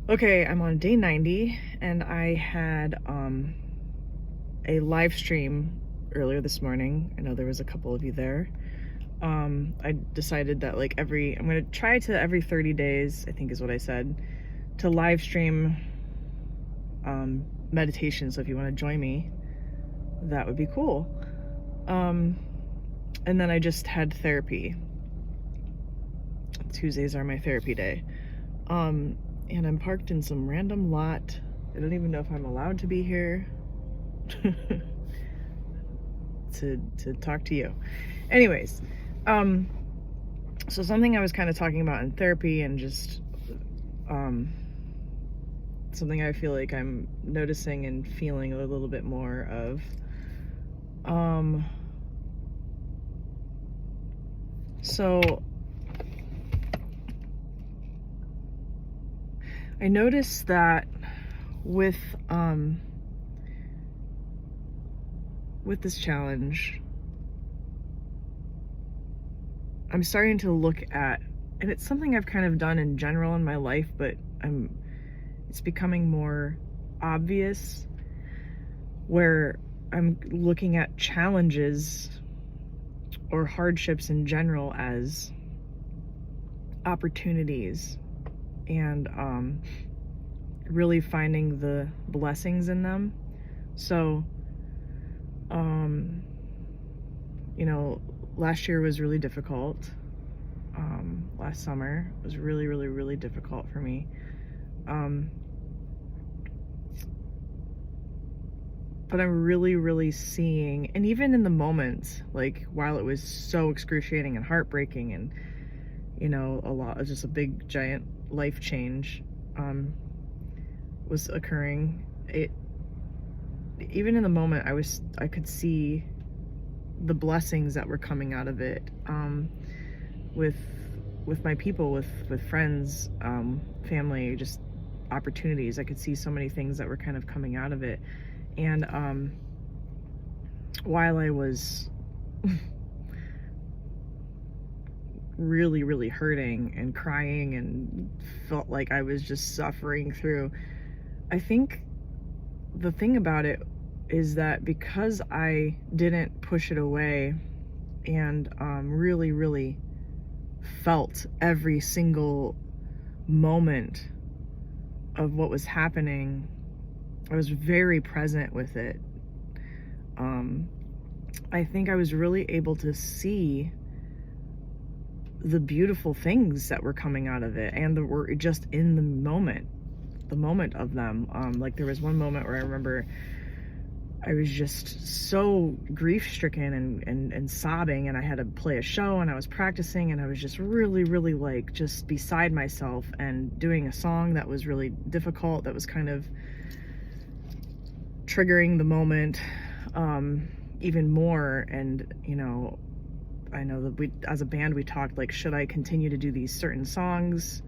Okay, I'm on day 90 and I had a live stream earlier this morning. I know there was a couple of you there. I decided that like I'm gonna try to every 30 days, I think is what I said, to live stream meditation. So if you want to join me, that would be cool. And then I just had therapy. Tuesdays are my therapy day. And I'm parked in some random lot. I don't even know if I'm allowed to be here to talk to you. Anyways, so something I was kind of talking about in therapy and just something I feel like I'm noticing and feeling a little bit more of. So I noticed that with this challenge, I'm starting to look at, and it's something I've kind of done in general in my life, but it's becoming more obvious, where I'm looking at challenges or hardships in general as opportunities, and really finding the blessings in them. So last year was really difficult. Last summer was really, really, really difficult for me. But I'm really, really seeing, and even in the moment, like while it was so excruciating and heartbreaking and, just a big giant life change was occurring, even in the moment I could see the blessings that were coming out of it, with my people, with friends, family, just opportunities. I could see so many things that were kind of coming out of it. And while I was really, really hurting and crying and felt like I was just suffering through, I think the thing about it is that because I didn't push it away and really, really felt every single moment of what was happening, I was very present with it. I think I was really able to see the beautiful things that were coming out of it, and that were just in the moment of them. Like there was one moment where I remember I was just so grief-stricken and sobbing, and I had to play a show, and I was practicing, and I was just really, really like just beside myself and doing a song that was really difficult, that was kind of triggering the moment even more. And I know that we as a band, we talked like, should I continue to do these certain songs?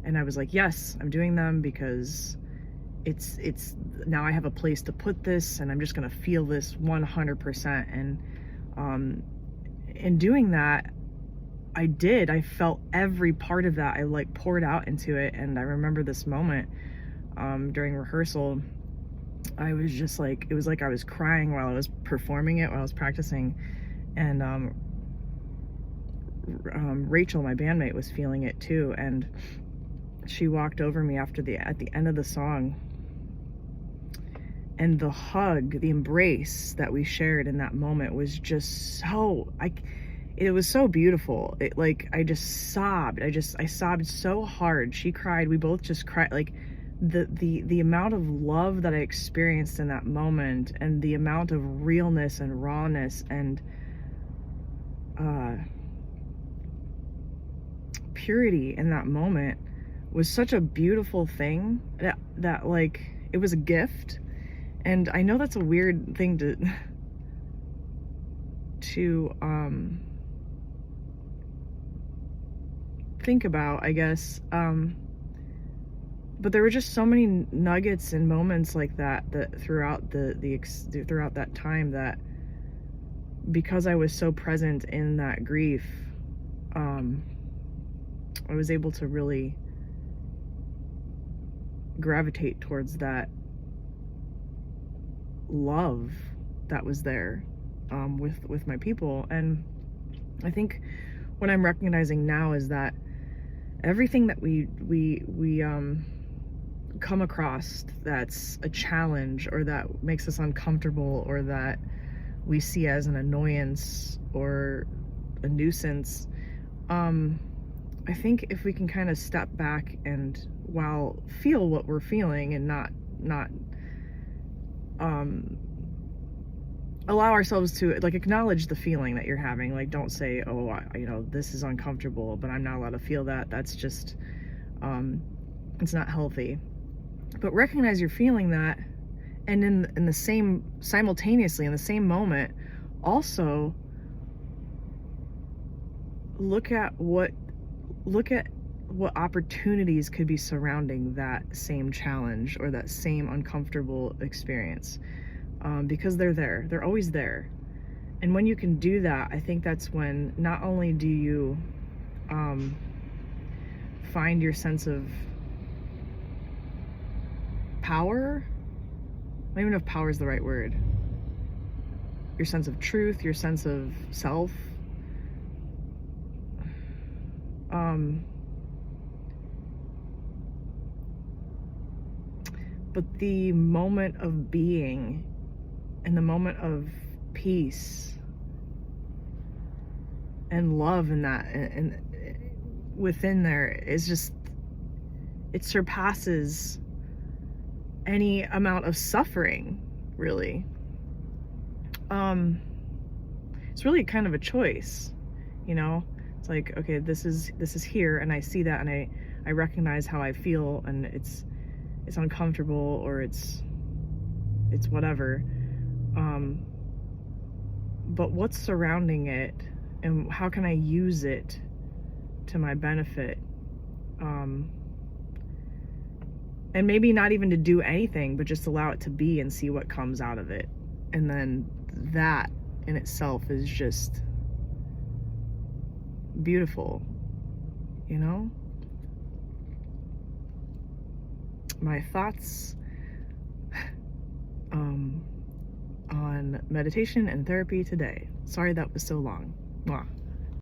And I was like, yes, I'm doing them because it's now I have a place to put this, and I'm just gonna feel this 100%. And in doing that, I felt every part of that. I like poured out into it. And I remember this moment during rehearsal. I was just like, it was like I was crying while I was performing it, while I was practicing. And Rachel, my bandmate, was feeling it too, and she walked over me at the end of the song, and the hug, the embrace that we shared in that moment was just it was so beautiful. I just sobbed. I sobbed so hard. She cried. We both just cried. Like the amount of love that I experienced in that moment, and the amount of realness and rawness and purity in that moment was such a beautiful thing that like it was a gift. And I know that's a weird thing to think about, I guess, but there were just so many nuggets and moments like that throughout throughout that time, that because I was so present in that grief, I was able to really gravitate towards that love that was there with my people. And I think what I'm recognizing now is that everything that we come across that's a challenge, or that makes us uncomfortable, or that we see as an annoyance or a nuisance, I think if we can kind of step back and feel what we're feeling, and not allow ourselves to like acknowledge the feeling that you're having. Like, don't say, oh, this is uncomfortable, but I'm not allowed to feel that. That's just, it's not healthy. But recognize you're feeling that, and in the same, simultaneously, in the same moment, also look at what opportunities could be surrounding that same challenge or that same uncomfortable experience, because they're always there. And when you can do that, I think that's when not only do you find your sense of power, I don't even know if power is the right word, your sense of truth, your sense of self, but the moment of being and the moment of peace and love in that, and within there, is just, it surpasses any amount of suffering, really. It's really kind of a choice, you know? It's like, okay, this is here, and I see that, and I recognize how I feel, and it's uncomfortable, or it's whatever. But what's surrounding it, and how can I use it to my benefit? And maybe not even to do anything, but just allow it to be and see what comes out of it. And then that in itself is just beautiful, you know? My thoughts on meditation and therapy today. Sorry that was so long. Mwah.